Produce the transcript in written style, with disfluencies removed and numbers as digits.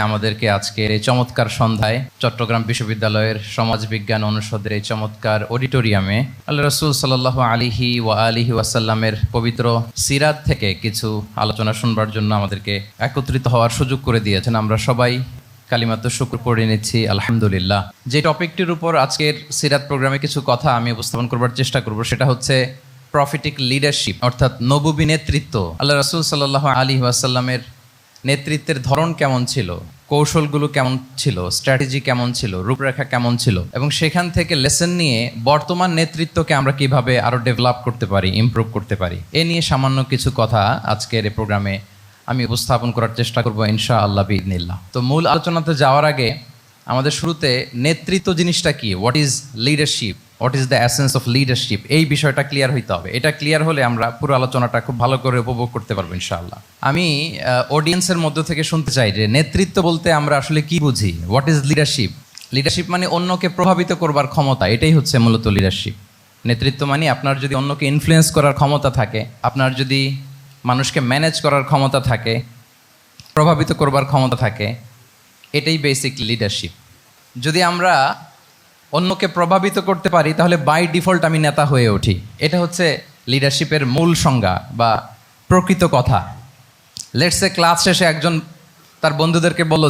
আমাদেরকে আজকের এই চমৎকার সন্ধ্যায় চট্টগ্রাম বিশ্ববিদ্যালয়ের সমাজবিজ্ঞান অনুষদের এই চমৎকার অডিটোরিয়ামে আল্লাহ রাসূল সাল্লাল্লাহু আলাইহি ওয়াসাল্লামের পবিত্র সিরাত থেকে কিছু আলোচনা শুনবার জন্য আমাদেরকে একত্রিত হওয়ার সুযোগ করে দিয়েছেন। আমরা সবাই কালিমাত শুকর পড়ে নিচ্ছি আলহামদুলিল্লাহ। যে টপিকটির উপর আজকের সিরাত প্রোগ্রামে কিছু কথা আমি উপস্থাপন করবার চেষ্টা করব সেটা হচ্ছে প্রফিটিক লিডারশিপ, অর্থাৎ নবুবী নেতৃত্ব। আল্লাহ রাসূল সাল্লাল্লাহু আলাইহি ওয়াসাল্লামের নেতৃত্বের ধরন কেমন ছিল, কৌশলগুলো কেমন ছিল, স্ট্র্যাটেজি কেমন ছিল, রূপরেখা কেমন ছিল, এবং সেখান থেকে লেসন নিয়ে বর্তমান নেতৃত্বকে আমরা কিভাবে আরো ডেভেলপ করতে পারি, ইমপ্রুভ করতে পারি, এ নিয়ে সামান্য কিছু কথা আজকের এই প্রোগ্রামে আমি উপস্থাপন করার চেষ্টা করব ইনশাআল্লাহ বিইذনিল্লাহ। তো মূল আলোচনাতে যাওয়ার আগে আমাদের শুরুতে নেতৃত্ব জিনিসটা কি, what is leadership, what is the essence of leadership, এই বিষয়টা ক্লিয়ার হইতে হবে। এটা ক্লিয়ার হলে আমরা পুরো আলোচনাটা খুব ভালো করে উপভোগ করতে পারবো ইনশাআল্লাহ। আমি অডিয়েন্সের মধ্য থেকে শুনতে চাই যে নেতৃত্ব বলতে আমরা আসলে কি বুঝি, হোয়াট ইজ লিডারশিপ। লিডারশিপ মানে অন্যকে প্রভাবিত করবার ক্ষমতা, এটাই হচ্ছে মূলত লিডারশিপ। নেতৃত্ব মানে আপনার যদি অন্যকে ইনফ্লুয়েন্স করার ক্ষমতা থাকে, আপনার যদি মানুষকে ম্যানেজ করার ক্ষমতা থাকে, প্রভাবিত করবার ক্ষমতা থাকে, এটাই বেসিক লিডারশিপ। যদি আমরা অন্যকে প্রভাবিত করতে পারি তাহলে বাই ডিফল্ট আমি নেতা হয়ে উঠি। এটা হচ্ছে লিডারশিপের মূল সংজ্ঞা বা প্রকৃত কথা। লেটস সে ক্লাস শেষে একজন তার বন্ধুদেরকে বলল